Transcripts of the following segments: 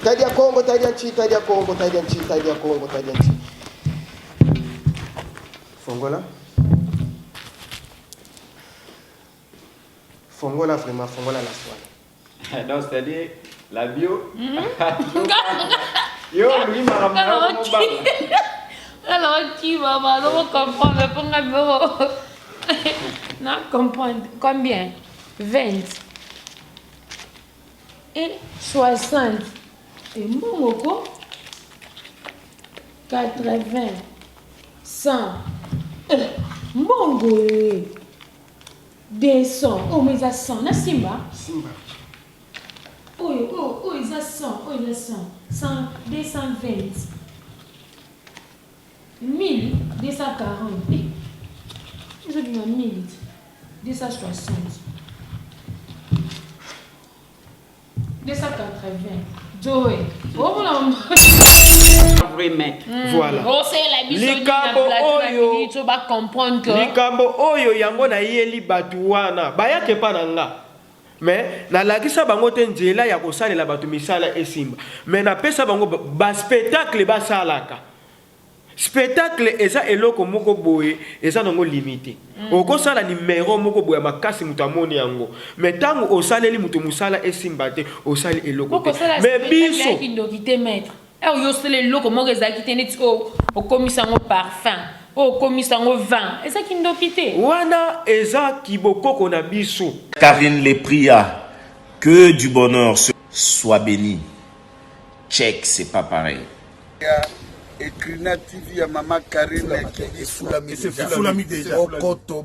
Taidia Congo, Taidia Chi, Taidia Congo, Taidia Chi, Taidia Congo, Taidia Chi. Fongola. Fongola vraiment, Fongola la soirée. Donc c'est-à-dire la bio. Yo, lui m'a ramené mon bag. Alors tu vas comprendre pour un bureau. Non, comprendre combien? 20 et 60 et mon 80 100 Mongo 200. Oh mais ça 100 na Simba. Simba. Oh ils a 100, oh ils a 100. 100 220. 1000 240. Ils ont dit 1000 260. 280. Joey. Oh voilà. Voilà. Oh c'est la Likambo oyo. Tu vas comprendre que Likambo oyo yango na yeli batu wana. Bayake pa nanga. Mais na lakisa bango te nzela ya kosalela batu misala esimba. Mais na pesa bango ba spectacle ba salaka. Spectacle eza eloko moko boye eza nango limité. Okosala numéro moko boye makasi mutu amoni yango. Mais tango osaleli mutu musala esimba te osali eloko te. Mais biso qui doit quitter maître. Et yo sele eloko moko ezaki te net au commissaire parfum. Au commissaire vin. Et ça qui doit quitter. Wana eza kibokoko na biso. Karine les pria que du bonheur soit béni. Check, c'est pas pareil. Ekrina TV ya Maman Karine Efulami déjà. Bokoto,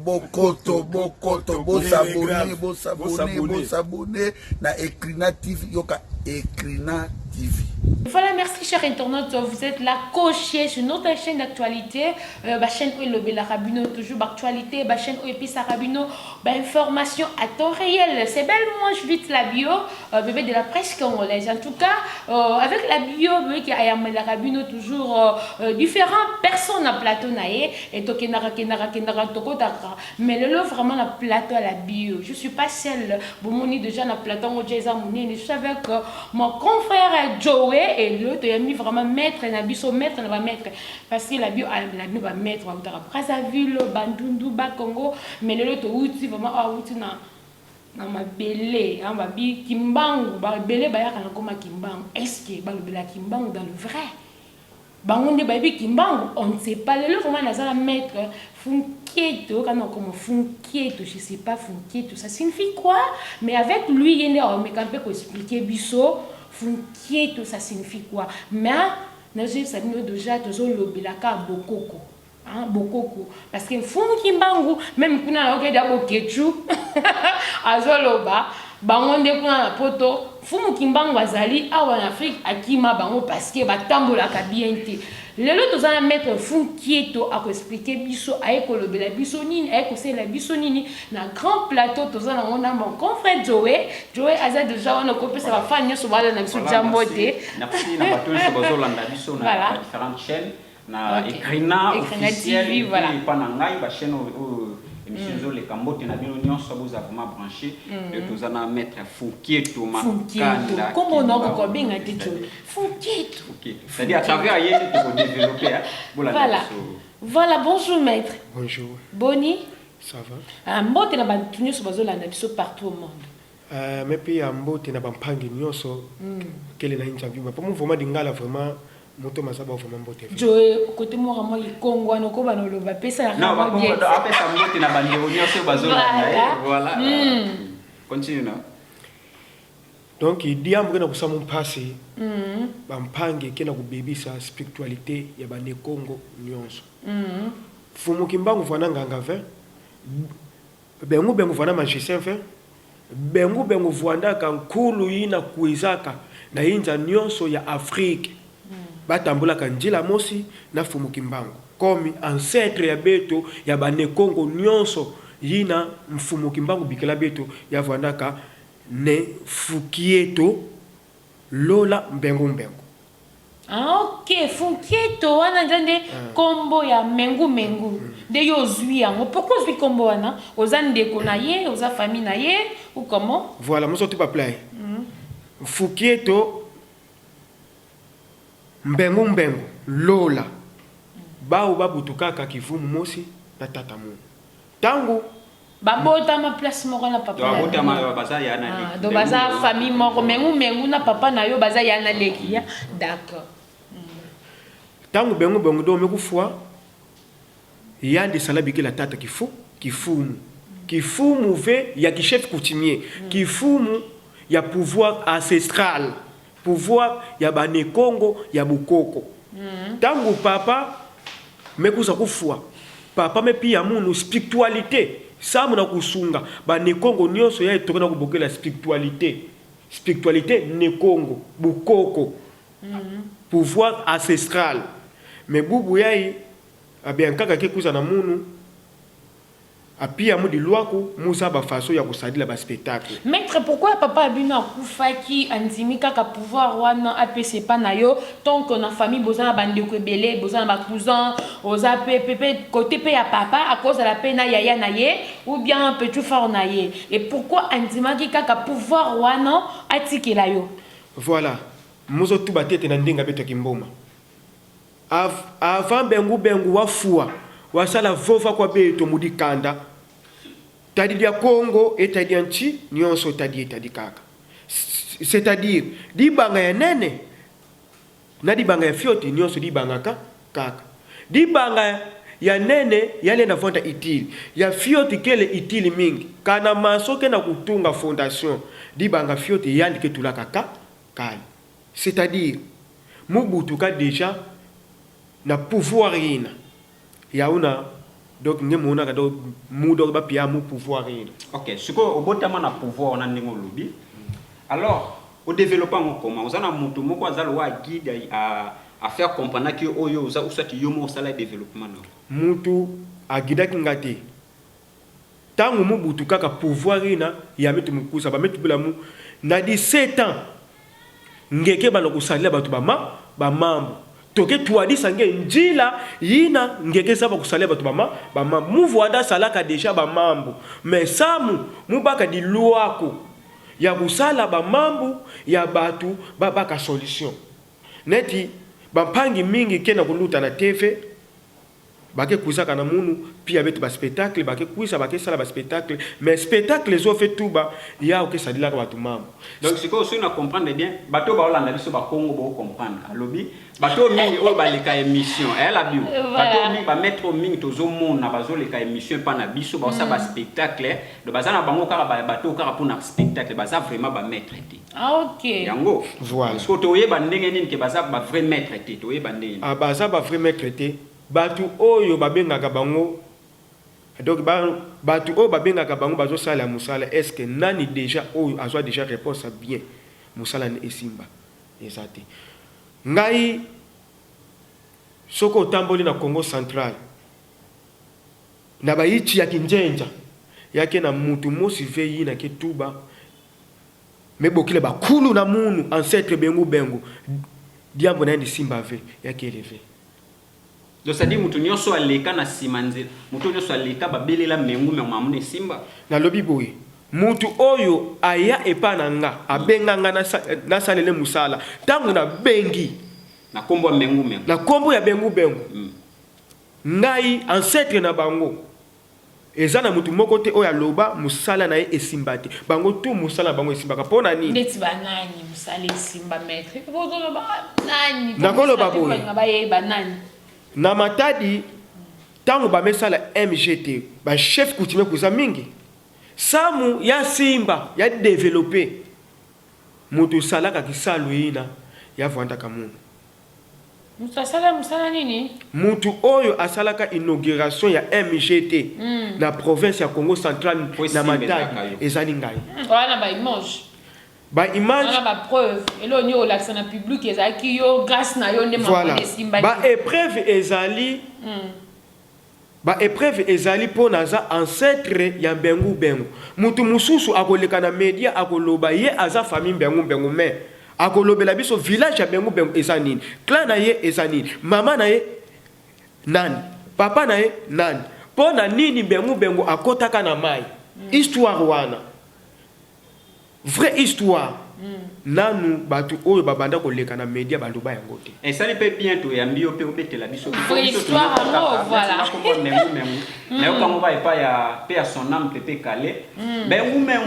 s'abonner na Ekrina TV yoka Ekrina TV. Voilà, merci chers internautes, vous êtes là coachés sur notre chaîne d'actualité, la chaîne où le Rabino, toujours d'actualité, la chaîne où épice Rabino, information à temps réel. C'est belle, moi je vite la bio, bébé de la presse congolaise. En tout cas, avec la bio, bébé qui a la Rabino, toujours différentes personnes à plateau naïe, et tokenara, tokotara. Mais le lot vraiment la plateau à la bio. Je suis pas seule, bon, déjà na plateau, je suis avec mon confrère Joey. Et l'autre a mis vraiment maître maître va mettre parce que la bio va mettre Brazzaville, Bandundu, Bakongo, mais l'autre outil vraiment outil na ma belé on va bi kimbangu ba belé ba ya kana koma kimbangu est-ce que ba le bela kimbangu dans le vrai bango ne ba bi kimbangu on ne sait pas le vraiment na ça mettre Funkieto quand on comme Funkieto je sais pas Funkieto ça signifie quoi mais avec lui il est on me campé pour expliquer biso Funkieto ça signifie quoi mais nous savons déjà toujours le bilaka bokoko hein bokoko parce que Funkimbangu même kuna na okeda bokechu azoloba bango nde kuna na poto Funkimbangu azali awa en Afrique akima bango parce que batambola ka bien te lelo tozana mettre Funkieto a expliquer biso aiko le bela biso nini aiko c'est la biso nini na grand plateau tozana on a mon confrère Joey aza déjà on a copié ça va faire nyoso bala na biso jambote merci na bato so bazolanda biso na différentes chaînes na Ekrina officiel voilà pas na ngai ba chaîne émission les cambote na bino nyonso boza vraiment branché de tozana mettre Funkieto makanda comment on a encore bien dit Funkieto c'est-à-dire à travers yé pour développer voilà bonjour maître bonjour Boni ça va mbote na bantu nyonso bazolanda biso partout au monde mais puis mbote na bampangi nyonso kele na interview mais pour moi vraiment dingala vraiment moto masaba vraiment mbote Joe côté moi vraiment il Congo no ko bano loba pesa non bien après ça mbote na bandi nyonso bazolanda voilà continue non donc il dit ambre na kusama mpasi bampange kena kubebisa spiritualité ya bane Congo nyonso fumu kimbangu vana nganga ve bengu vana magicien ve bengu vwanda kankulu ina kuizaka na inza nyonso ya Afrique batambola kanjila mosi na fumu kimbangu comme ancêtre ya beto ya bane Congo nyonso yina mfumu kimbangu bikela beto ya vwanda ka ne Funkieto lola mbengu ok Funkieto wana ndende kombo ya mengu de yo zui yango pourquoi zui kombo wana oza ndeko na ye oza famille na ye ou comment voilà moi surtout pas play Funkieto mbengu mbengu lola bao babutukaka kivumu mosi na tata mu tangu babota ma place moko na papa babota ma baza ya na leki do baza famille moko mengu na papa na yo baza ya na leki ya d'accord tangu bengu bengu do mekufua yandi salabi la tata kifumu ve ya chef coutumier kifumu ya pouvoir ancestral pouvoir ya bane Congo ya bukoko tangu papa mekuza kufua papa me pia munu spiritualité samu na kusunga bane Congo nyonso ya etokana kubokela spiritualité ne Congo bukoko pouvoir ancestral me bubu yai abiankaka kekuza na munu apia mudi lwako musa ba façon ya kusadila ba spectacle. Maître, pourquoi papa abino akufaki andimika ka pouvoir wana apese pa na yo tant que na famille bozana bandeko ebele bozana ba cousin oza pepe côté pe ya papa à cause de la peine yaya na ye ou bien petit fort na ye et pourquoi andimaki ka pouvoir wana atikela yo? Voilà. Muzo tuba tete na ndinga beto kimboma. Avant bengu wafua wasala vova kwa beto mudikanda tadi dia Congo et tadi anchi nyonso tadi kaka, c'est-à-dire di banga ya nene na di banga ya fioti nyonso di banga kaka di banga ya nene yale na fonda itili ya fioti kele itili mingi kana masoke na kutunga fondation di banga fioti yandi ke tulaka kali, c'est-à-dire mubutuka déjà na pouvoir ina yauna donc ngemona ka do mudo ba pia mu pouvoir ina. OK, siko obotama na pouvoir na ndingo lobi. Alors, au développement comment ozana mutu moko azalo wa guide à faire comprendre que oyo uza usati yomo sala développement no. Mutu agida kingati. Tangu mubutu kaka pouvoir ina ya metu mukusa ba metu bila mu na 17 ans ngeke bana kusalia batu ba mambo. Toke tuadi sange njila yina ngeke saba kusalia batu ba mambo. Muvuada salaka déjà ba mambo. Mais samu mubaka di luako ya kusala ba mambo ya batu baka solution. Neti bampangi mingi kena kuluta na TV bake kuzaka na munu pia betu ba spectacle bake kuisa bake sala ba spectacle mais spectacle zo fait tout ba ya oke sadila ka batu mambo. Donc c'est quoi on comprendre bien bato ba Hollande biso ba Congo ba comprendre alobi bato mingi o ba leka émission elle a bio bato mingi ba mettre mingi tozo mona bazo leka émission pa na biso ba sa ba spectacle de bazana bango kaka ba bato kaka pour na spectacle baza vraiment ba maître té. Ah OK. Yango voilà. Parce que toye ba ndenge nini ke baza ba vrai maître té toye ba ndenge. Ah baza ba vrai maître té batu oyo babengaka bango donc batu oyo babengaka bango bazo sala musala est-ce que nani déjà oyo azwa déjà réponse bien musala ne esimba ezate ngai soko tamboli na Congo central na bayichi ya kinjenja yake na mutu mosi veyi na ketuba mebokile bakulu na munu ancêtre bengu diambo na ndi simba ve yake elevé. Donc ça dit mutu nyonso aleka na simanze mutu nyonso aleka babelela mengu me mamune simba na lobi boye mutu oyo aya epananga abenganga na salele musala tangu na bengi na kombo ya mengu na kombo ya bengu ngai ancêtre na bango ezana mutu moko te oyo aloba musala na ye esimbati bango tu musala bango esimbaka pona nini ndeti banani musala esimba maître bozo ba nani nakolo baboye ngabaye banani na matadi tangu bamesala MGT ba chef coutumier kuza mingi samu ya simba ya développer mutu salaka kisalo ina ya vanda kamunu musala nini mutu oyo asalaka inauguration ya MGT na province ya Congo central na matadi ezali ngai wana ba image on a ba preuve et là on y a la public ezaki yo grâce na yo ndema voilà. Simba Ba épreuve ezali po naza ancêtre ya bengu mutu mususu akoleka na media akoloba ye aza famille bengu mais akolobela biso village ya bengu eza nini clan na ye eza nini mama na ye nani papa na ye nani po na nini bengu akotaka na mai histoire wana vraie histoire nanu batu oyo babanda koleka na media baloba yango te. Et ça peut bientôt yambi ope obetela biso. Histoire voilà. Mais quand on va pas ya pe à son âme peut calé. Ben ou même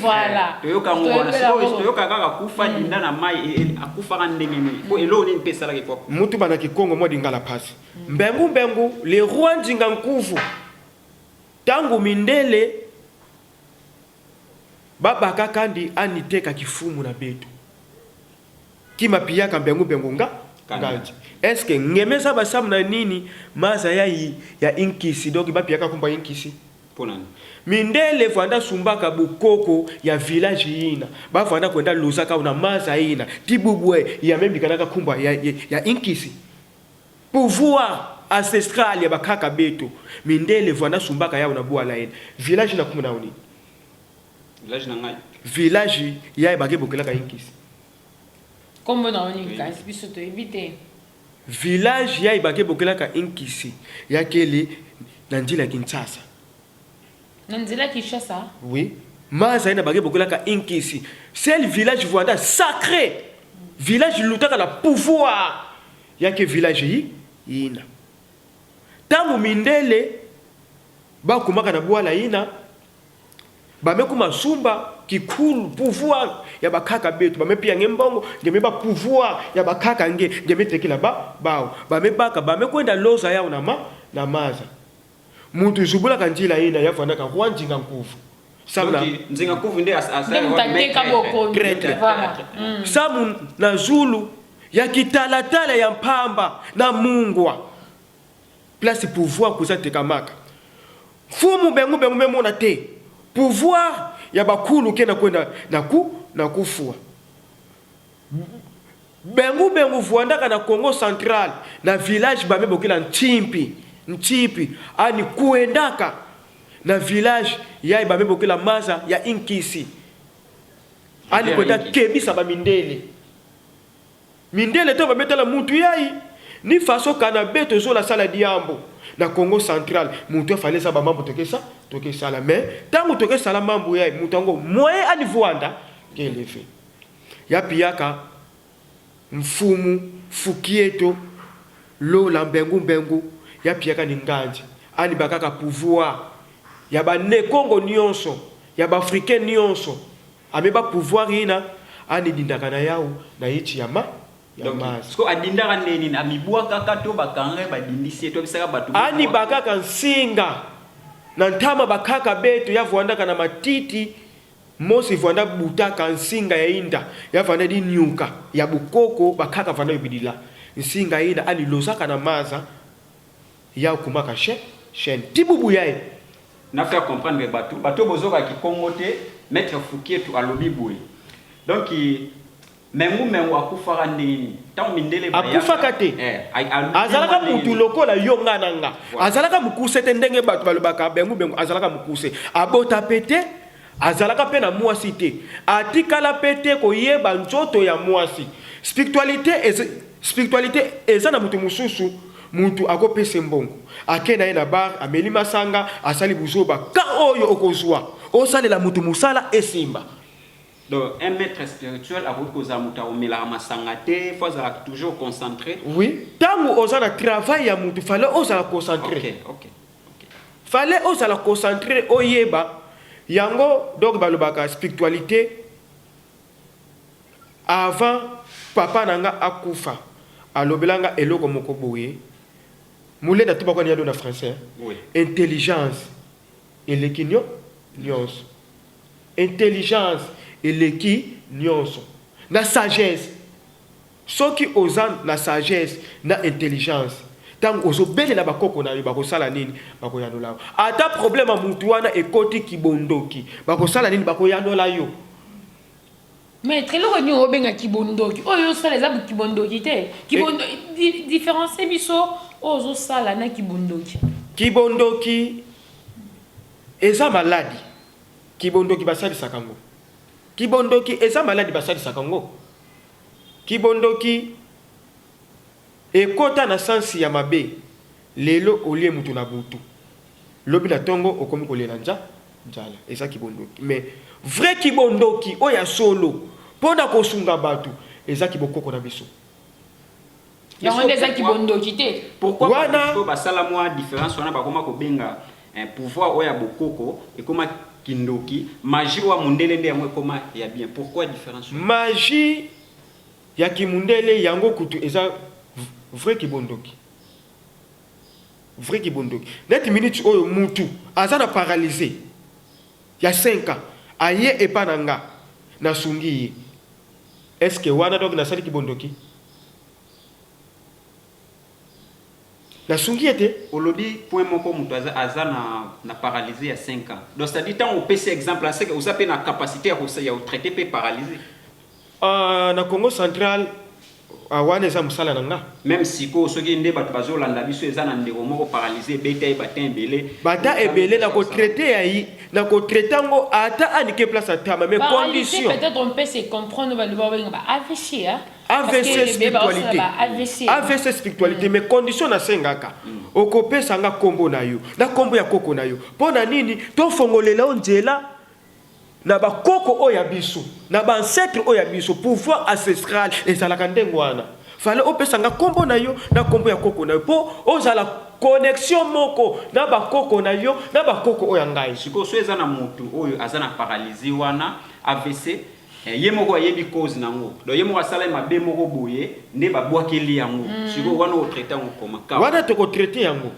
voilà. To yoka ngona so to yoka kaka kufa dinda na mai akufa ka ndenge ni. Ko elo ni pesa la ko. Mutu bana kikongo mo dingala pasi. Mbengu le roi ndinga nkuvu. Tangu mindele baba kakandi aniteka kifumu na betu kima pia kambengu nga ngaji eske ngemeza basamu na nini maza ya inkisi donc ba pia kakumba inkisi ponani mindele vanda sumbaka bukoko ya village yina ba vanda kwenda luzaka una maza yina tibubwe ya membikanaka kumba ya inkisi pouvoir ancestral ya bakaka betu mindele vanda sumbaka ya una bwala yina village na kumuna uni village na ngai village ya bage bokela ka inkisi comme na oni kasi biso to éviter village ya bage bokela ka inkisi ya kele na njila Kinshasa na njila Kinshasa oui maza ina bage bokela ka inkisi c'est le village voanda sacré village lutaka na pouvoir ya ke village yina tamu mindele ba kumaka na bwala yina bameku masumba kikulu pouvoir ya bakaka betu bamepia ngembongo ngemeba pouvoir ya bakaka ngemetekela bao bamebaka bamekwenda loza yao na maza mutu zubula kanjila ina yafana ka rwanjinga nkuvu sabla nzinga nkuvu ndi mtateka boko samu na zulu ya kitalatala ya mpamba na mungwa place pouvoir kuzateka maka fumu bengu memona te pouvoir ya bakulu kena kwenda na kufua bengu vuandaka na Congo Central na village bamebokela nchipi ani kuendaka na village ya bamebokela maza ya inkisi ani kwenda kebisa ba mindele to bametala mutu yai ni faso kana beto zo la sala diambo na Congo Central mutu fallait ça ba mambo toke sala mais tangu toke sala mambo ya mutu ngo moye ani vuanda kelefe ya piaka mfumu fukieto lola mbengu ya piaka ni nganje ani bakaka pouvoir ya ba ne Congo nyonso ya ba africain nyonso ameba pouvoir ina ani dindaka na yao na ichi ya Sko adindaka neni na mibua kaka to bakanga badindisi to bisaka batu ani bakaka nsinga na ntama bakaka betu ya vuandaka na matiti mosi vuanda butaka nsinga ya inda ya vanda di nyuka ya bukoko bakaka vanda yobidila nsinga ina ani lozaka na maza ya kumaka chaîne tibubu yae na faire comprendre bato bozoka ki Congo te maître Fouquietou alobi boy donc mengu akufaka ndini tamu mindele baya akufaka te azalaka mutu lokola yonga nanga azalaka mukuse te ndenge bato balobaka bengu azalaka mukuse abota pete azalaka pe na mwasi te atikala pete koyeba nzoto ya mwasi spiritualité eza na mutu mususu mutu akopese mbongo akenda ye na bar ameli masanga asali buzoba ka oyo okozwa osalela mutu musala esimba. Donc, un maître spirituel a beaucoup de muta omela masangate, faut toujours concentré. Oui, tant aux a travail ya mutu fallait osala concentrer. OK. Fallait osala concentrer oyeba yango donc balobaka spiritualité avant papa nanga akufa alobelanga eloko moko boye mule na tuba ko ni na français. Oui. Intelligence et l'équinio nyonso. Intelligence eleki nyonso na sagesse soki ozan na sagesse na intelligence tango ozobelela bakoko na yo bakosala nini bakoyanola ata problème a mutu wana ekoti kibondoki bakosala nini bakoyanola yo mais très loin ni obenga kibondoki oyo sala za kibondoki te kibondo différencier biso ozo sala na kibondoki eza maladi kibondoki basali sakango kibondoki eza maladi basali sakango kibondoki ekota na sansi ya mabe lelo olie mutu na butu lobi na tongo okomi kolela njala eza kibondoki mais vrai kibondoki oya solo pona kosunga batu eza kibokoko na biso yango eza kibondoki te pourquoi wana basala mwa différence wana bakoma kobenga pouvoir oya bokoko ekoma kindoki magie wa mundele nde yango ekoma ya bien pourquoi différence magie ya kimundele yango kutu eza vrai kibondoki net minute oyo mutu azana paralysé ya 5 ans aye epananga na sungi est-ce que wana donc na sali kibondoki na sungi ete olobi point moko mutu azana na paralysé ya 5 ans donc ça dit tant au PC exemple c'est que vous avez na capacité à traiter pe paralysé na Congo central awana eza musala nanga même si ko soki nde bato bazolanda biso eza na ndeko moko paralysé beta e batin ebele bata ebele na ko traiter yayi na ko traiter ngo ata anike place atama mais condition peut-être on peut se comprendre ba AVC hein AVC spiritualité mais condition na sengaka okopesa nga kombo na yo na kombo ya koko na yo pona nini to fongolela onjela na ba koko oya biso na ba ancêtre oya biso pouvoir ancestral ezalaka ndengo wana fale opesa nga kombo na yo na kombo ya koko na yo po ozala connexion moko na ba koko na yo na ba koko oya ngai siko so eza na mutu oyo azana paralysé wana AVC ye moko ayebi cause nango do ye moko asala mabe moko boye nde babwakeli yango siko wana o traiter ngo koma ka wana to ko traiter yango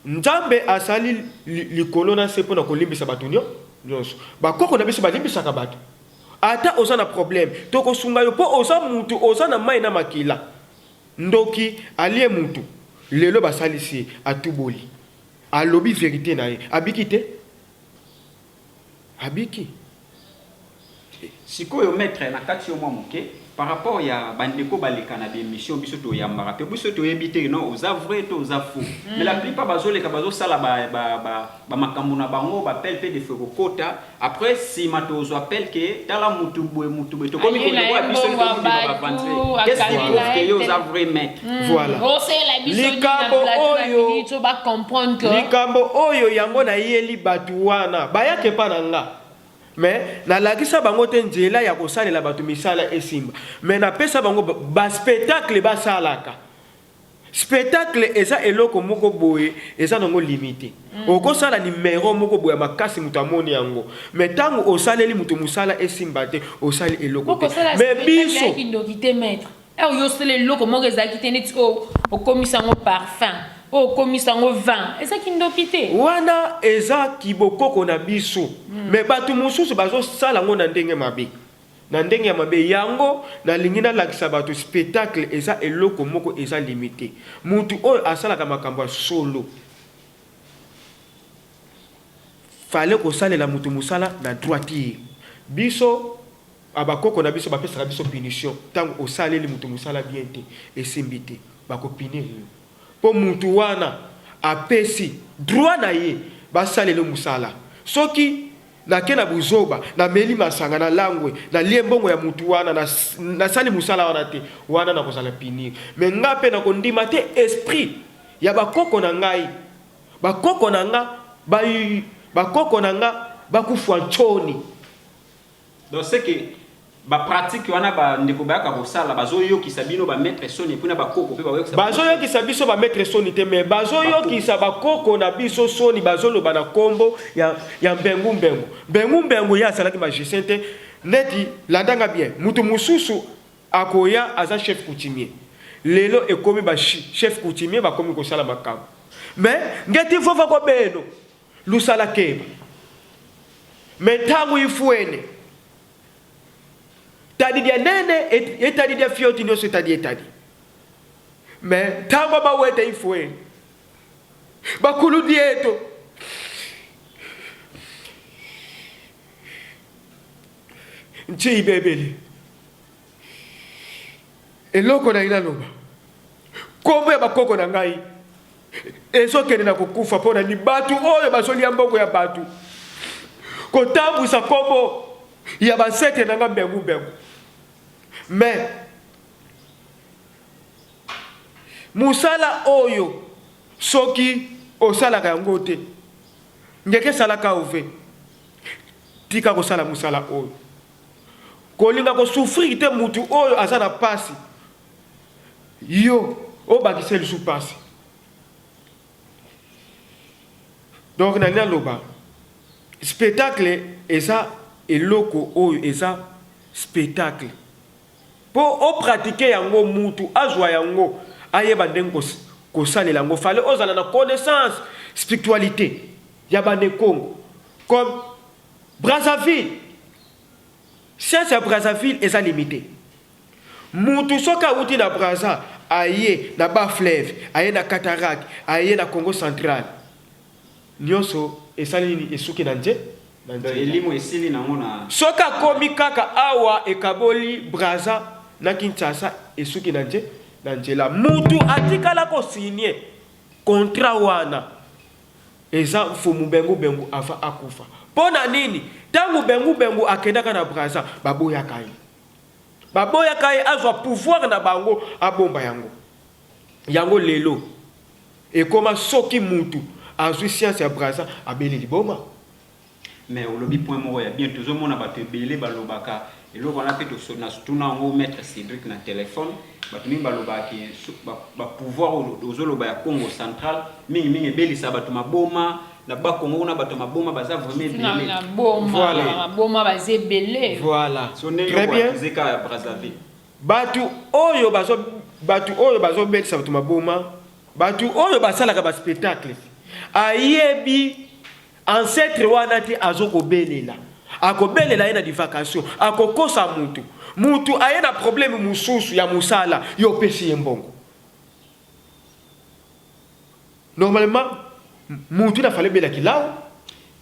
nzambe asali likolo na sepo na kolimbisa batunyo nyonso bakoko na biso balimbisaka bato ata oza na problème tokosunga yo mpo oza mutu oza na mai na makila ndoki alie mutu lelo basalisi atuboli alobi vérité na ye abiki te abiki sikoyo maître na kati yo mwa moke par rapport ya bandeko baleka na émission biso to yambaka pe biso to yebite non oza vrai to oza faux mais la plupart bazoleka bazosala ba makambo na bango ba pel pe de feko kota après si mato zo appelle que tala mutu boye to komi ko ko biso to ba vendre qu'est-ce qui prouve que yo oza vrai maître voilà likambo oyo to ba comprendre que likambo oyo yango na yeli batu wana bayake pa na nga mais na lagisa bango te nzela ya kosalela bato misala esimba mais na pesa bango ba spectacle basalaka spectacle eza eloko moko boye eza nango limité okosala numéro moko boye makasi mutu amoni yango mais tango osaleli mutu musala esimba te osali eloko te mais biso kindokite maître yo sele eloko moko ezalaki te neti okomisa ngo parfum okomisa ngo vin eza kindokite wana eza kibokoko na biso mais bato mosusu bazosala ngo na ndenge mabe na ndenge ya mabe yango nalingi nalakisa bato spectacle eza eloko moko eza limité mutu oyo asalaka makambo ya solo fale kosalela mutu musala na droitier biso abakoko na biso bapesaka biso punition ntango osaleli mutu musala bien te esimbi te bakopinir yo po mutu wana apesi droit na ye basaleli musala soki nake na buzoba na meli masanga na langwe na liembongo ya mutu wana na sali musala wana te wana na kozala pinir mais nga pe na kondima te esprit ya bakoko na ngai bakoko na nga bakufa nchoni donc c'est que ba pratique wana ba ndeko ba ka kosala bazoyokisa bino ba mettre soni puna ba koko pe ba yokisa bazoyokisa biso ba mettre soni te mais bazoyokisa ba koko na biso soni bazoloba na kombo ya mbengu ya salaki magicien te neti landanga bien mutu mususu akoya aza chef coutumier lelo ekomi ba chef coutumier ba komi kosala makambo mais ngeti fofa ko beno lusala keba mais tangu ifuene tadi dia nene etadi dia fioti nyo setadi etadi mais tango ba wete ifwe bakulu dieto nchi bebele eloko na ina loba kombo ya bakoko na ngai ezokende na kokufa pona ni batu oyo bazoli mbongo ya batu kotambusa kombo ya basete na nga mbengu mais musala oyo soki osalaka yango te ngeke salaka ove tika kosala musala oyo kolinga kosouffrir te mutu oyo aza na pasi yo obakise lisu pasi. Donc na loba spectacle eza eloko oyo eza spectacle po o pratiquer yango mutu azwa yango ayeba ndenge kosalela yango fale ozala na connaissance spiritualité ya bane Congo comme Brazzaville. Science ya Brazzaville eza limité. Mutu soka uti na Brazza aye na ba fleuve aye na cataracte aye na Congo central nyonso esali ni esuki na nje elimu esili nango na soka komi kaka awa ekaboli Brazza na Kinshasa esuki na nje la mutu atikala ko signer contrat wana eza fumu bengu ava akufa pona nini tangu bengu akendaka na Brazza baboya kai azwa pouvoir na bango abomba yango lelo ekoma soki mutu azwi science ya Brazza abeli liboma. Mais au lobby point moko ya bien toujours mona bato ebele balobaka eloko wana pe tosona tuna ngo mettre Cédric na téléphone bato mingi balobaka ba pouvoir ozoloba ya Congo central mingi ebelisa bato maboma na ba Congo na bato maboma baza vraiment ebele na boma baza ebele. Voilà, très bien. Zeka Brazzaville batu oyo bazo belisa bato maboma batu oyo basalaka ba spectacle ayebi ancêtre wana te azokobelela akobelela ye na divakation akokosa mutu aye na problème mususu ya musala yo pesi ye mbongo. Normalement mutu na fale bela kilao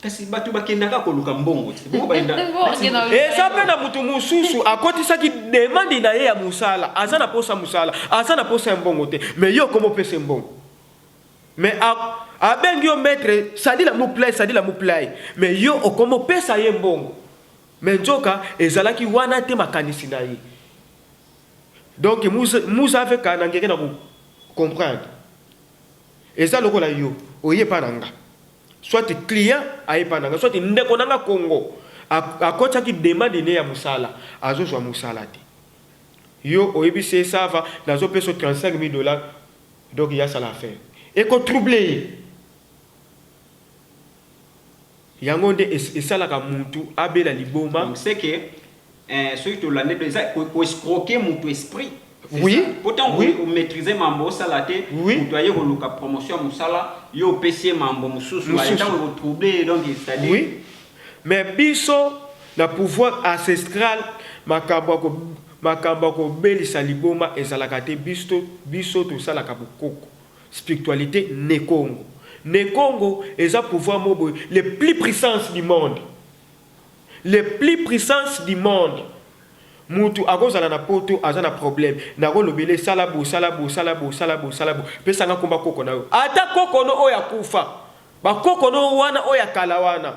kasi batu bakendaka koluka mbongo eza mpe na mutu mususu akotisaki demande na ye ya musala aza na posa musala aza na posa ya mbongo te mais yo komo pesa mbongo mais abengi yo maître sadi la muplai mais yo okomo pesa ye mbongo mais nzoka ezalaki wana te makanisi na ye. Donc musa ave kana ngeke na comprendre eza lokola yo oye pananga soit client aye pananga soit ndeko nanga Congo akotaki demande ne ya musala azozwa musala te yo oyebi se sava nazo peso $35,000 donc ya sala faire et ko troubler yango nde esalaka mutu abela liboma. Donc c'est que ceux qui l'année déjà ko escroquer mutu esprit. Oui. Pourtant oui. Vous maîtrisez mambo salate oui. Vous doyez reluka promotion musala yo PC mambo mususu aita vous troubler donc c'est-à-dire oui. Mais biso na pouvoir ancestral makambo ko belisa liboma ezalaka te biso to salaka bokoko spiritualité ne Congo eza pouvoir mobo les plus puissants du monde. Mutu akozala na poto azana problème na kolobele salabo pesa nga komba koko na yo ata koko no oya kufa ba koko no wana oya kala wana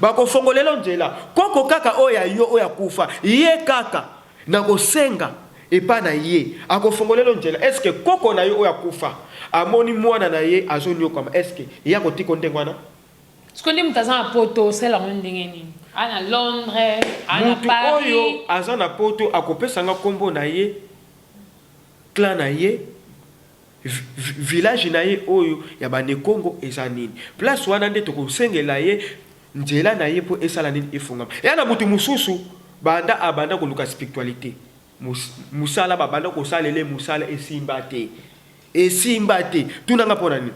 ba ko fongolelo nzela koko kaka oya yo oya kufa ye kaka na kosenga epa na ye akofongolelo nzela est-ce que koko na yo oya kufa amoni mwana na ye azonyo kama est-ce que ya kotiko ndengwana sikondi mutazana poto sela ndenge nini ana Londres ana Paris oyo azana poto akopesanga kombo na ye clan na ye village na ye oyo ya bane Congo eza nini place wana nde tokosengela ye nzela na ye po esala nini efungama ya na mutu mususu abanda koluka spiritualité musala babanda kosalele musala esimba te tunanga pona nini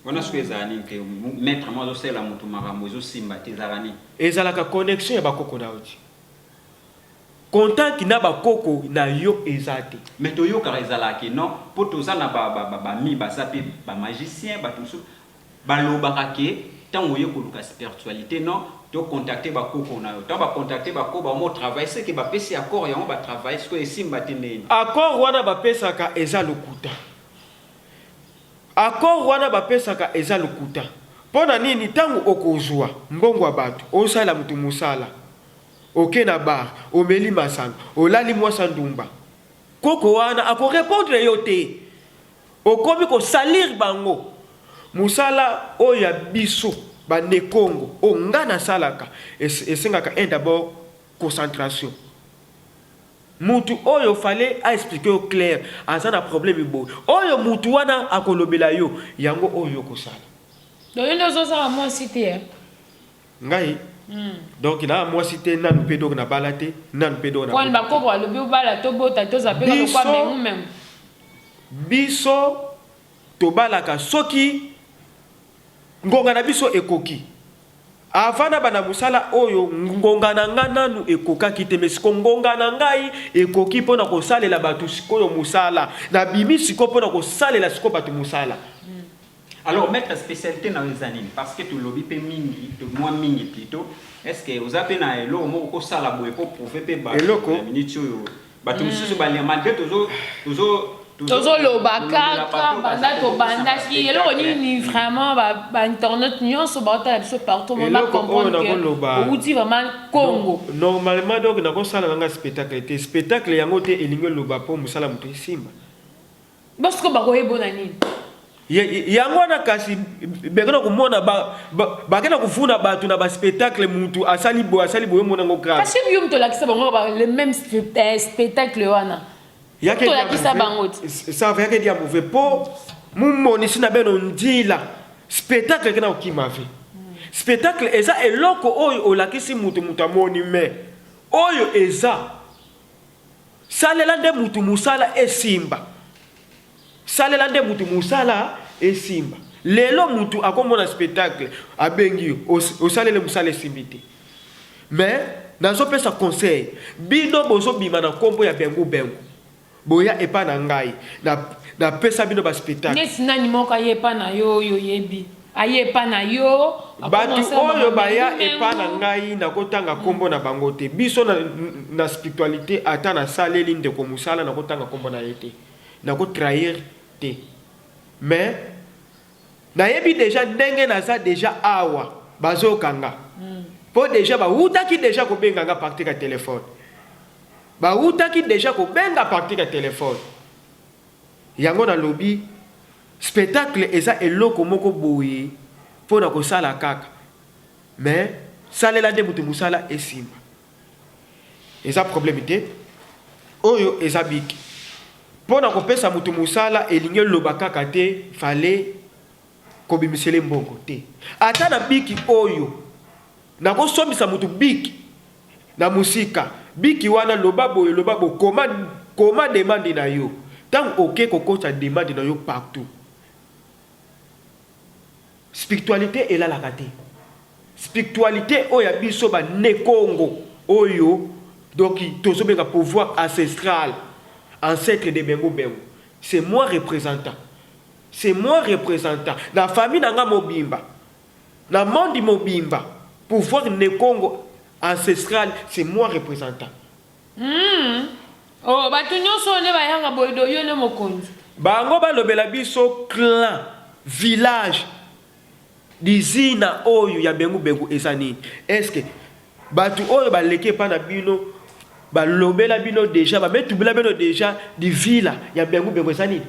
wana siko ezalani ke maître moi osala mutu makambo ezosimba te ezalani ezalaka connexion ya bakoko na oti contact na bakoko na yo ezate mais toyokaka ezalaki non po toza na bami baza mpe bamagicien bato mosusu balobaka ke ntango oye koluka spiritualité non tocontacte bakoko na yo ntango bacontacte bakoko bamo travaille seke bapesi accord yango batravaille siko esimba te ndeni accord wana bapesaka eza lokuta pona nini ntango okozwa mbongo ya bato osala mutu musala oke na bar omeli masanga olali mwasa ndumba koko wana akorépondre yo te okomi kosalir bango musala oyo ya biso bane Congo o nga na salaka esengaka d'abord concentration. Mutu oyo fallait expliquer au clair azana problème bo oyo mutu wana akolobela yo yango oyo kosala donc nous osala moi cité ngai donc na moi cité nanu pedo na balate nanu pedo na on ba ko lobi bala to bota to zapela ko kwa même biso to balaka soki ngonga na biso ekoki avana bana musala oyo ngonga na nga nanu ekoka kiteme siko ngonga na ngai ekoki pona ko salela batu sikoyo musala na bimi siko pona ko salela siko batu musala. Alors mettre spécialité dans les années parce que tu lobby pe mingi de moins mingi plutôt est-ce que vous avez na elo mo ko sala boye ko prouver pe ba minute yo batu mususu bali malgré toujours loba kaka banda to banda ki elo ni vraiment ba internet nyonso ba ta biso partout on va comprendre que outi vraiment Congo normalement donc na ko sala nga spectacle yango te elingo loba po musala mutu simba parce que ba ko ebona nini yango na kasi bekona kumona bakena kufuna batu na ba spectacle mutu asali bo mona ngo grave parce que yum to la kisa bango le même spectacle wana yake to la kisa bango ça va yake dia mauvais po mumoni sina beno ndila spectacle kena okima ve spectacle eza eloko oyo olakisi mutu amoni me oyo eza salela nde mutu musala esimba salela nde mutu musala esimba lelo mutu akomona spectacle abengi osalele musala esimbite mais nazo pesa conseil bino bozo bima na kombo ya bengu boya epa na ngai na pesa bino ba spectacle nesi nani moka yepa na yo yebi ayepa na yo batu oyo baya epa na ngai na kotanga kombo na bango te biso na spiritualité ata na saleli ndeko musala na kotanga kombo na yete na ko trahir te mais nayebi déjà ndenge naza déjà awa bazokanga po déjà bautaki déjà kobenganga partir ka téléphone bautaki déjà kobenga partir ka téléphone yango na lobi spectacle eza eloko moko boye po na kosala kaka mais salela nde mutu musala esimba eza problème te oyo eza biki pona kopesa mutu musala elingi loba kaka te fallait kobimisele mbongo te ata na biki oyo na kosomisa mutu biki na musika biki wana loba boye koma demande na yo tant oke kokota demande na yo partout spiritualité elalaka te spiritualité oyo ya biso bane Congo oyo donc tozobenga pouvoir ancestral ancêtre de Bengo. C'est moi représentant. C'est moi représentant. La famille n'a pas mobimba. La monde mobimba. Pouvoir ne Congo ancestral, c'est moi représentant. Oh, bah tu n'as sonné ba yanga boido yo ne mokonzi. Bango ba lobela biso clan, village. Dizina oyo ya Bengo ezani. Est-ce que batu oyo ba leke pa na bino ba lobela bino déjà ba metu bela bino déjà di villa ya Bengo ezani.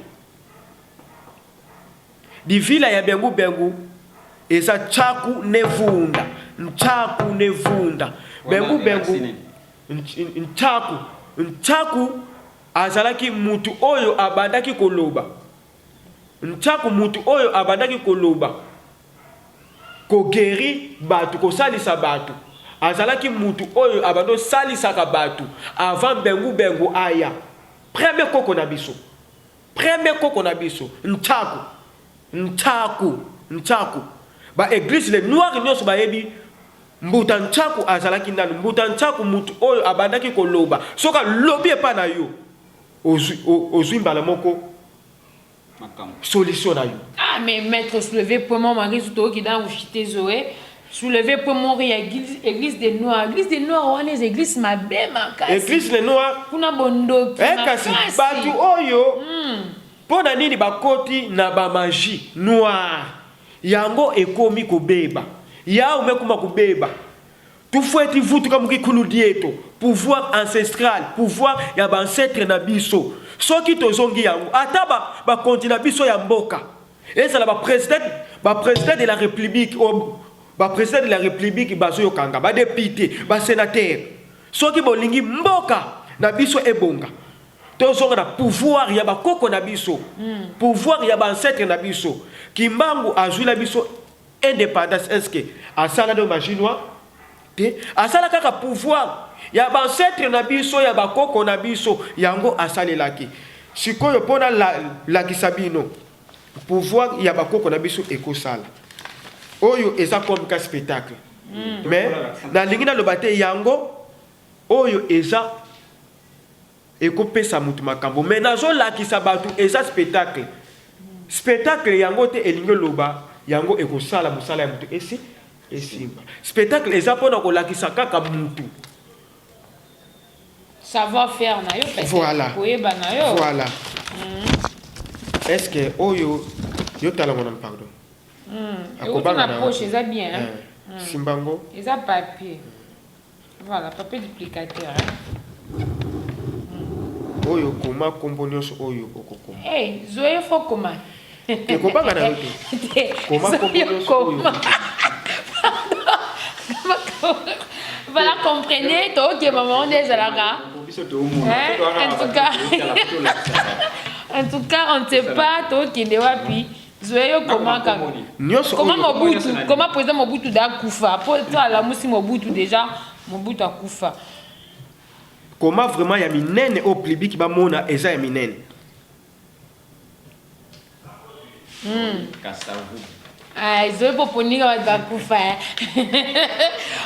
Di villa ya Bengo eza chaku nevunda. Nchaku nevunda. Bengo nchaku azalaki mutu oyo abandaki koloba. Nchaku mutu oyo abandaki koloba. Kogeri batu kosalisa batu. Azalaki mutu oyo abando salisaka batu avant Bengo aya. Premier koko na biso. Nchaku. Ba église les noirs nyonso ba yebi mbuta nchaku azalaki nanu mbuta nchaku mutu oyo abandaki koloba soka lobi epa na yo ozwi mbala moko solution na yo. Ah mais maître soulever pour mon mari tout qui dans chité zoé soulever pour mon église des noirs on les églises ma belle makasi église les noirs kuna bondo kasi batu oyo pona nini bakoti na ba magie noire yango ekomi kobeba ya umekuma kubeba tufweti vutu kama kikulu dieto pouvoir ancestral pouvoir ya ba ancêtre na biso soki tozongi yango ataba ba kontina biso ya mboka ezala ba président de la république ba président de la république bazo yokanga ba député ba sénateur soki bolingi mboka na biso ebonga tozonga na pouvoir ya bakoko na biso pouvoir ya ba ancêtre na biso Kimbangu azwi la biso indépendance eske asala do machinois te asala kaka pouvoir ya ba ancêtre na biso ya bakoko na biso yango asalelaki sikoyo pona la kisabino pouvoir ya bakoko na biso ekosala oyo eza comme ka spectacle mais na lingi na lobate yango oyo eza ekopesa mutu makambo mais nazo lakisa batu eza spectacle spectacle yango te elingi loba yango ekosala musala ya mutu esimba spectacle eza pona kolakisa kaka mutu savoir faire na yo voilà koyeba na yo voilà est-ce que oyo yo tala mon pardon akobanga na poche eza bien simbango eza papier voilà papier duplicateur oyo koma kombo nyonso oyo okokoma zoye fo koma ekobanga na yo te koma kombo nyonso oyo voilà comprenez to que maman on est là en tout cas on ne sait pas to qui ne wapi zoyo koma kaka comment président Mobutu da kufa pour toi la musi Mobutu déjà Mobutu a kufa comment vraiment ya minene au plibi qui ba mona eza ya minene zoyo poponi ka ba kufa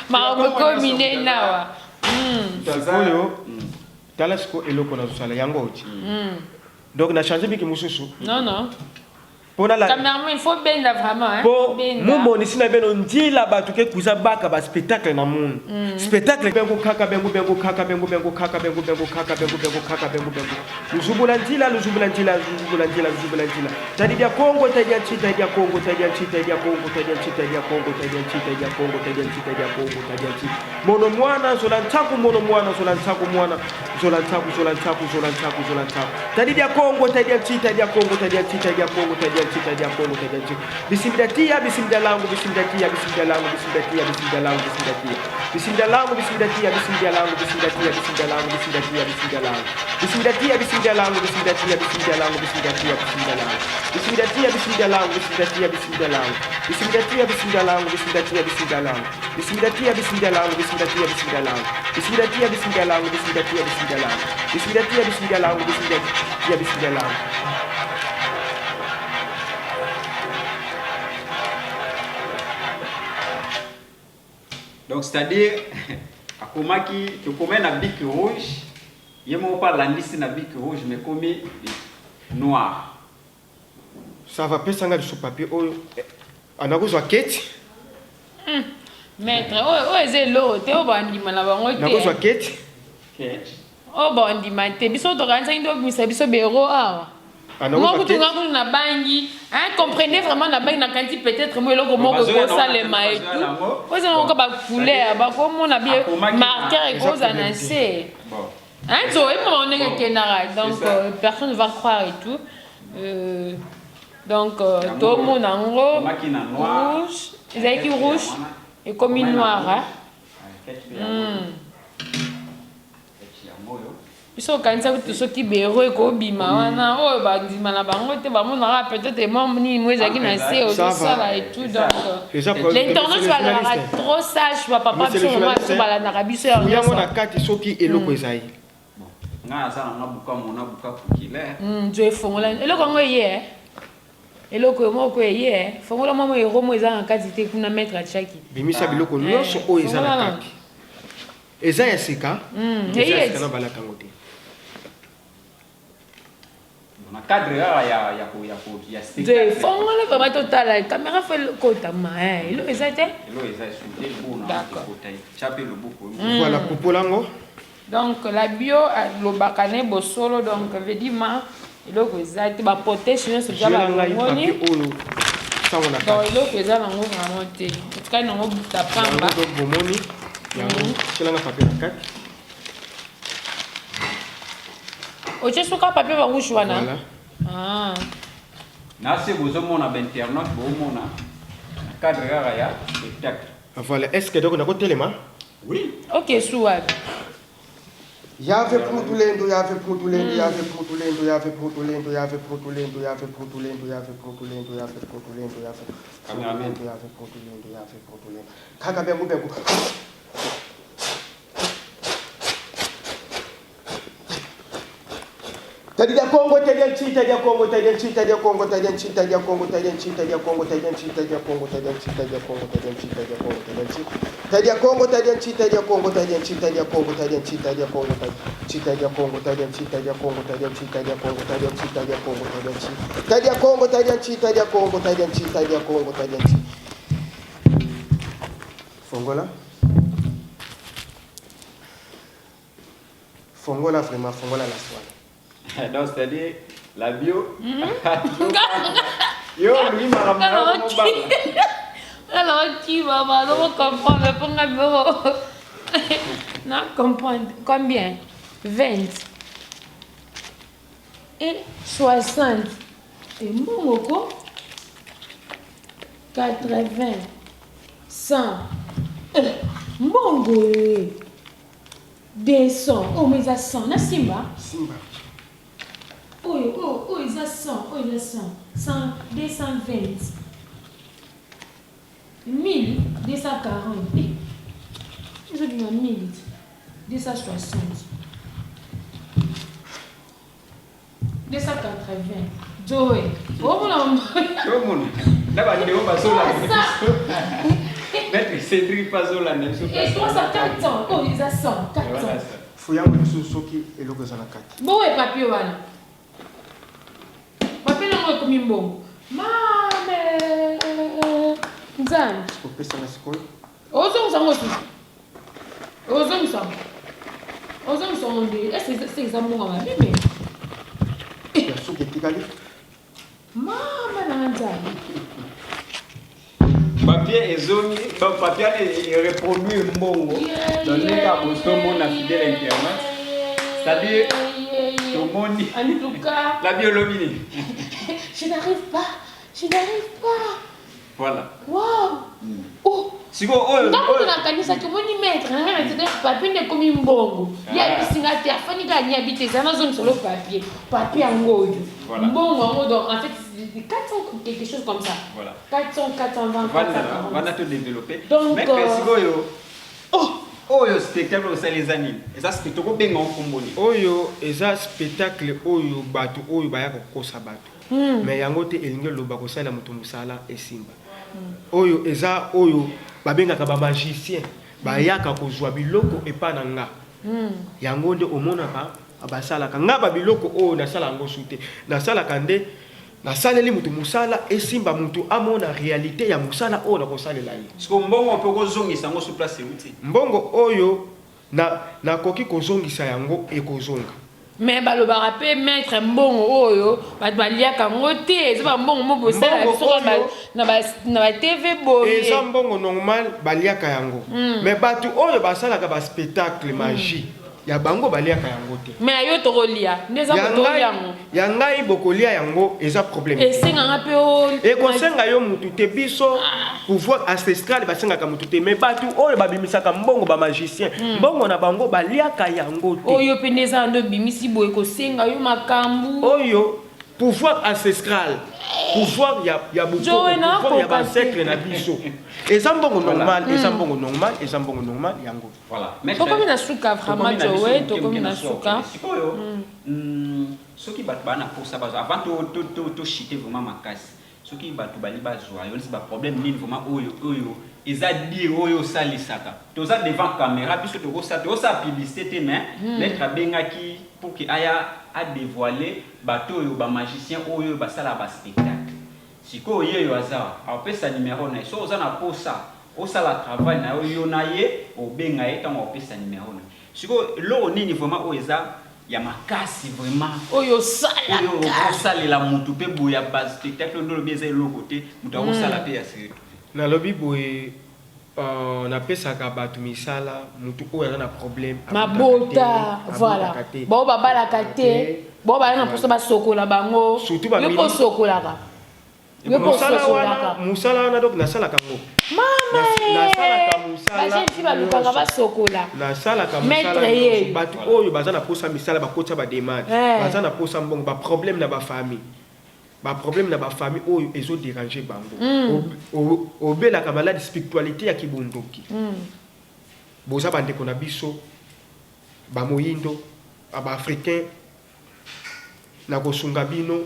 ma minene nawa oyo tala siko eloko na sala yango oti donc na changer biki mususu non pona la cameraman il faut bien vraiment hein pour mumo ni sina beno ndila batu ke kuza baka ba spectacle na mun spectacle bengo kaka luzubula ndila tadi dia Kongo mono mwana zolantaku tadi dia Kongo bisimdatia langu donc c'est-à-dire akomaki tokomé na bic rouge yemo pas landisi na bic rouge mais comme noir ça va pesanga sur papier oyo anakozwa keti maître oh ezelo te obandima na bango te nakozwa keti obandima te biso tokanisa ndo misa biso bero awa moi kutu ngaku na bangi hein comprenez vraiment na bangi na kanti peut-être moi eloko moko ko salema et tout oza ngoko ba couleur ba ko mona bien marqueur et cause na c'est hein zo et mon nèg kenara donc personne ne va croire et tout donc tout le monde en gros rouge ils avaient qui rouge et comme noir hein biso kanisa kutu soki bero ekobima wana oyo bandima na bango te bamonaka peut-être nini mo ezalaki na se ozosala et tout donc l'internet balaka trop sage bapapa biso mama biso balandaka biso yango na kati soki eloko ezali nga aza nanga buka mona buka pukile nzo efongola eloko yango eye eloko moko eye fongola mama eromo eza na kati te kuna maître achaki bimisa biloko nyonso oyo eza na kati eza ya sika eza balaka ngo te na cadre ya spectacle fongola vraiment total caméra fait le kotama elo eza te elo eza sunde bona d'accord chape le buku voilà kupolango donc la bio lobaka ne bosolo donc veut dire ma eloko eza te ba protection c'est déjà la ngoni oyo sango na donc eloko eza nango vraiment te tukai nango buta pamba donc bomoni yango selanga papier na kati oche soka papier ba rouge wana voilà ah na se bozomona ba internaute bomona cadre ya spectacle. Voilà, est-ce que donc on a côté les mains? Oui. Ok, Souad. Yave protulendo, yave protulendo, yave protulendo, yave protulendo, yave protulendo, yave protulendo, yave protulendo, yave protulendo, yave protulendo, yave protulendo, yave protulendo. Kaka bengu bengu. Tadia Congo, Tadia Chi, Tadia Congo, Tadia Chi, Tadia Congo, Tadia Chi, Tadia Congo, Tadia Chi, Tadia Congo, Tadia Chi, Tadia Congo, Tadia Chi, Tadia Congo, Tadia Chi, Tadia Congo, Tadia Chi, Tadia Congo, Tadia Chi, Tadia Congo, Tadia Chi, Tadia Congo, Tadia Chi, Tadia Congo, Tadia Congo, Tadia Chi, Tadia Congo, Tadia Chi, Tadia Congo, Tadia Chi, Tadia Congo, Tadia Chi, Tadia Congo, Tadia Chi, Tadia Congo, Tadia Chi, Tadia Congo, Tadia Chi. Fongola. Fongola vraiment, Fongola la soirée. Donc, c'est-à-dire, la bio. Yo, lui, ma maman, Alors, tu vas comprendre, non, comprendre. Combien? 20. Et 60. Et mon quoi? 80. 100. Mon 200. Oh, mais ça 100. Na Simba? Simba. Oh, ils ont 100, 100, 220, 1000, 240, ils ont dit 1000, 260, 280, Joey, oh mon là-bas, il Maître Cédric Pazola, et 400, oh, ils ont 100, 400. Fouillant le sous-soki et le gozana 4. Bon, et papier, voilà. Papier, non, comme une bombe. Maman, Nzan. Au pesa la seconde. Ozong sang aussi. Ozong sang. Ozong sang, est-ce que c'est ça mon maman? Mais. Il y a sous qui est égalé. Maman, Nzan. Papier et zone, papier est reproduit un bon. Dans les cas où tout le monde a fidèle Internet, c'est-à-dire tout le monde dit. En tout cas, la biologie. Je n'arrive pas. Voilà. Wow. Oh. Si vous avez un kanisa que vous n'y mettre, papier n'est comme une bombe. Il y a des signataires, il faut n'y habiter, ça n'a zone sur le papier. Papier en gold. Voilà. Bon, en fait, c'est 400 quelque chose comme ça. Voilà. 400, 420, on va tout développer. Donc, mais si vous avez spectacle au les animes. Et ça, c'est tout bien en combo. Oyo, eza spectacle oyo batu oyo bayaka kokosa batu. Mais yango te elingi loba kosala mutu musala esimba. Oyo eza oyo babengaka ba magicien bayaka kozwa biloko epa na nga. Yango nde omonaka abasalaka nga ba biloko oyo nasala yango sute. Nasalaka nde nasaleli mutu musala esimba mutu amona réalité ya musala oyo nakosalela ye. Siko mbongo pe kozongisa yango sur place uti. Mbongo oyo nakoki kozongisa yango ekozonga. Mais baloba rappé maître mbongo oyo baliaka ngote c'est pas mbongo mo bosala na ba TV boye eza mbongo normal baliaka yango mais batu oyo basalaka ba spectacle magie ya bango baliaka yango te mais ayo tokolia ndeza kotolia yango ya ngai bokolia yango eza problème esenganga pe o ekosenga yo mutu te biso pouvoir ancestral basengaka mutu te mais batu oyo babimisaka mbongo ba magicien mbongo na bango baliaka yango te oyo pe ndeza ndo bimisi boye kosenga yo makambu oyo pouvoir ancestral pouvoir ya buko pouvoir ya bansecre na biso ezambongo normal ezambongo normal ezambongo normal yango voilà mais comme na suka vraiment Joey to comme na suka sikoyo soki batu bana pour ça avant to chiter vraiment makasi soki batu bali bazwa yo ba problème nini vraiment oyo eza dire oyo salisaka toza devant caméra puisque to ça publicité mais lettre bengaki pour que aya a dévoiler bato oyo ba magicien oyo basala ba spectacle siko yeyo aza apesa numéro na so oza na posa osala travail na yo na ye obenga ye tango opesa numéro na siko lo nini vraiment oyo eza ya makasi vraiment oyo sala la mutu pe boya ba spectacle ndo lo bieza lo côté mutu osala pe ya série na lobi boye on apesaka bato misala mutu oyo aza na problème mabota voilà bo babalaka te bo bana na posa basokola bango yo ko sokolaka musala wana donc nasalaka ngo nasalaka musala nasalaka musala bato oyo baza na posa misala bakotisa bademande baza na posa mbongo baproblème na bafamille baproblème na bafamille oyo ezoderange bango obelaka maladi spiritualité ya kibondoki boza bandeko na biso bamoyindo baafricain na kosunga bino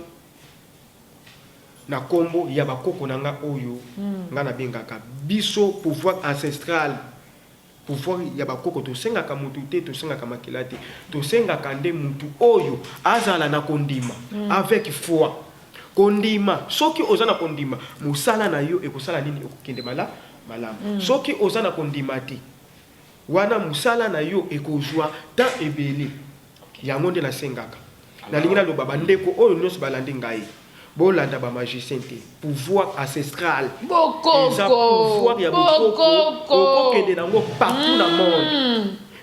na kombo ya bakoko na nga oyo nga na bengaka biso pouvoir ancestral pouvoir ya bakoko tosengaka mutu te tosengaka makila te tosengaka nde mutu oyo azala na kondima avec foi kondima soki oza na kondima musala na yo ekosala nini ekokende malamu soki oza na kondima te wana musala na yo ekozwa ta ebele yango nde nasengaka nalingi naloba bandeko oyo nyonso balandi ngai bolanda ba magicien te pouvoir ancestral pouvoir ya bokoko okende nango partout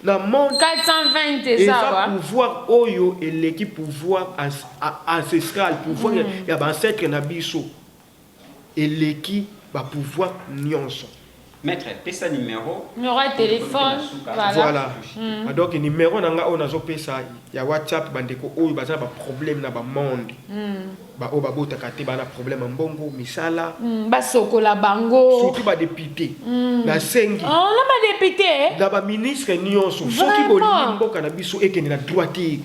na monde 420 eza pouvoir oyo eleki pouvoir ancestral pouvoir ya bancêtre na biso eleki ba pouvoir nyonso. Maître, pesa numéro de téléphone, voilà. Donc numéro nanga on azo pesa ya WhatsApp bandeko oyo baza ba problème na ba monde. Ba o ba bota kate ba na problème mbongo misala. Ba sokola bango. Surtout ba député. Na sengi. Oh, na ba député. Na ba ministre nyonso. Soki bolingi mboka na biso ekende na droite.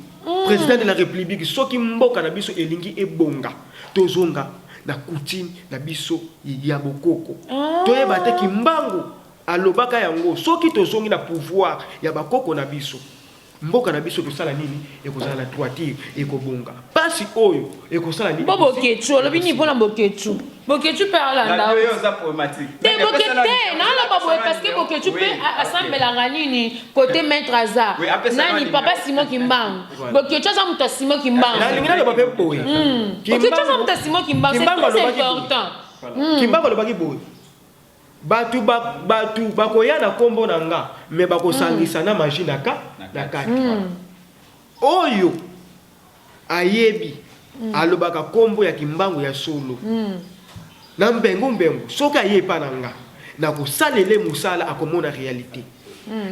Président de la République soki mboka na biso elingi ebonga. Tozonga na coutume na biso ya bokoko toyeba te kimbangu alobaka yango soki tozongi na pouvoir ya bakoko na biso mboka na biso tosala nini ekozala na droiture ekobonga pasi oyo ekosala nini bokechu olobi ni mpona bokechu perlanda oza problématique te bokete naloba boye parce que bokechu mpe asambelanga nini côté maître aza nani papa Simon Kimbangu bokechu aza moto ya Simon Kimbangu nalingi naloba mpe boye bokechu aza moto ya Simon Kimbangu c'est très important Kimbangu alobaki boye batu bakoya na kombo na nga me bakosangisa na magie na kati oyo ayebi alobaka kombo ya Kimbangu ya solo na mbengu soki ayepa na nga na kosalele musala akomona réalité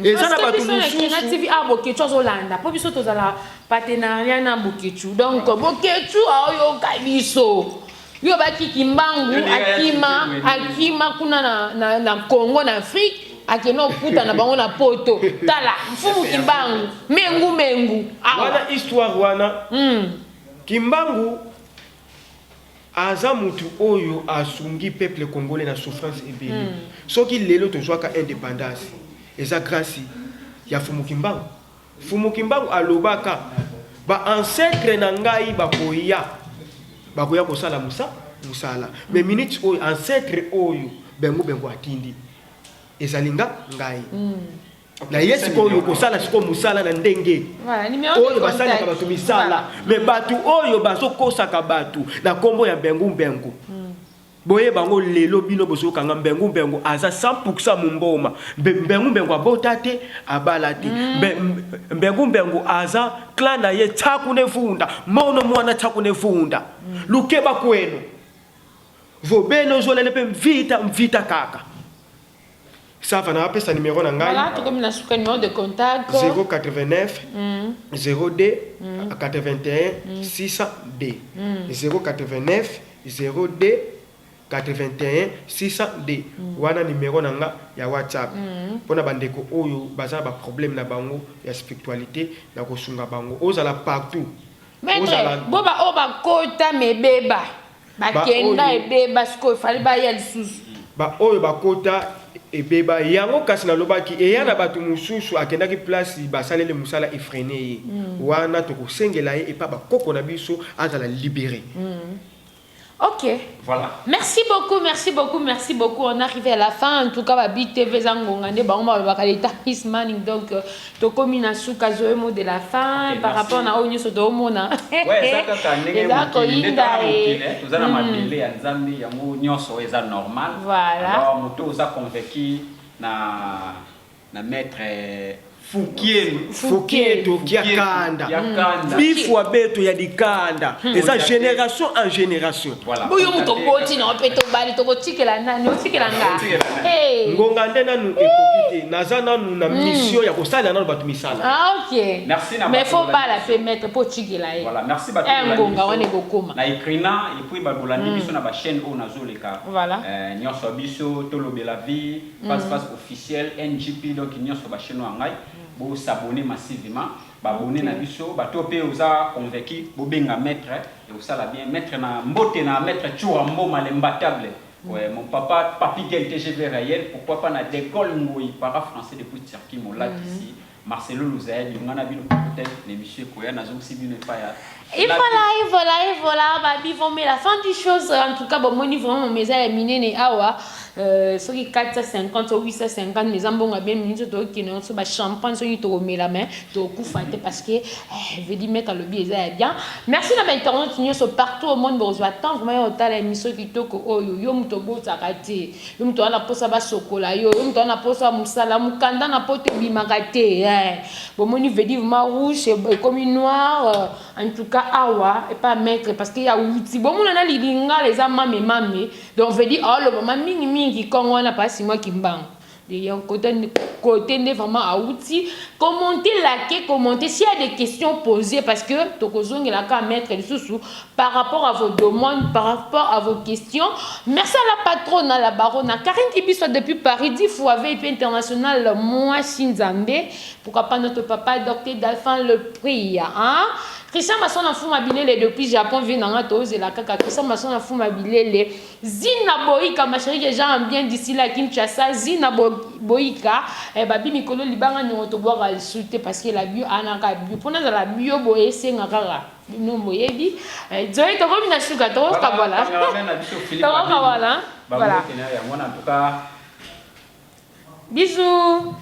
eza na bato mosusu TV a bokechu azolanda po biso tozala partenariat na bokechu donc bokechu aoyoka biso yo baki Kimbangu akima kuna na Congo na Afrique akeno kuta na bango na poto tala mfumu Kimbangu mengu wana histoire wana Kimbangu aza mutu oyo asungi peuple congolais na souffrance ebele soki lelo tozwaka indépendance eza grâce ya Fumu Kimbangu alobaka ba ancêtre na ngai bakoya kosala musala mais minute oyo ancêtre oyo bengo atindi ezalinga ngai na yesi oyo kosala siko musala na ndenge oyo basalaka bato misala mais batu oyo bazokosaka batu na kombo ya bengu boye bango lelo bino bozokanga bengu aza 100% mumboma bengu abota te abala te bengu aza clan na ye tsakune funda mono mwana tsakune funda lukeba kwenu vobeno zolele pe mvita kaka ça va na pesa numéro na ngai voilà comme na suka numéro de contact 089 02 81 600D 089 02 81 600D wana numéro nanga ya WhatsApp pona bandeko oyo baza ba problème na bango ya spiritualité na kosunga bango ozala partout maître boba oba kota mebeba bakenda ebeba siko fali ba ya lisusu ba oyo bakota ebeba yango kasi nalobaki eya na bato mosusu akendaki place basalele musala effréné ye wana tokosengela ye epa bakoko na biso azala libéré. Ok. Voilà. Merci beaucoup. On est arrivé à la fin. En tout cas, Babi TV Zangongande, on va parler d'établissement. Donc, to commune suka zoe mot de la fin par rapport à Onyo Sodo Mona. Ouais, ça quand on est tout ça na mabele ya Nzambi ya mo nyonso eza normal. Voilà. Alors moto oza convaincu na maître Fukieto kia kanda bifwa beto ya dikanda eza génération en génération boyo muto boti na peto bali to botikela nani otikela nga ngonga nde nanu ekokite naza nanu na mission ya kosala nanu bato misala ok merci na mais faut pas la permettre pour tikela voilà merci bato ngonga wane kokoma na Ekrina et puis babolandi biso na ba chaîne o nazoleka voilà nyonso biso tolobela vie face officiel NGP donc nyonso ba chaîne ngai bo s'abonner massivement babonner na biso bato pe oza convaincu bo benga maître et osala bien maître na mbote na maître Chura Mboma l'imbattable. Ouais, mon papa Papi Guel TGV réel, pourquoi pas na d'école ngoi para français depuis Turquie mon lac ici Marcelo Louzaïd ngana bino peut-être l'émission koya na zongi bino pa ya. Et voilà, babi vont mais la fin du chose en tout cas bon moi niveau vraiment mes amis minene awa ceux qui 450 ou 850 mes ambonga bien minute to qui non so ba champagne so to met la main to kufate parce que je veux dire mettre le billet ça bien. Merci na internet nyonso partout au monde bon attends vraiment autant l'émission qui toko oyo yo muto bota kati yo muto ana posa ba sokola yo muto ana posa musala mukanda na pote bimakate bon moi veut dire ma rouge comme une noire en tout cas awa et pas mettre parce qu'il y a outil bon on a lilinga les amame mame donc veut dire oh le moment mingi quand on a pas si moi qui mbang de côté vraiment à outil commenter commenter s'il y a des questions posées parce que tokozong la ka mettre les sous par rapport à vos demandes par rapport à vos questions. Merci à la patronne à la baronne Karine Kibiso depuis Paris 10 fois VIP international moi Shinzambe pourquoi pas notre papa docteur Dalphin le prix hein. Christian Masson a fou mabilé depuis Japon vient dans la tose et la caca Christian Masson a fou mabilé Zina Boïka ma chérie que gens bien d'ici là Kinshasa Zina Boïka et babi Mikolo libanga ni to boire à insulter parce que la bio anaka bio pour la bio boye c'est ngakara nous moyebi Zoé to comme na suka to ka voilà voilà voilà bisous.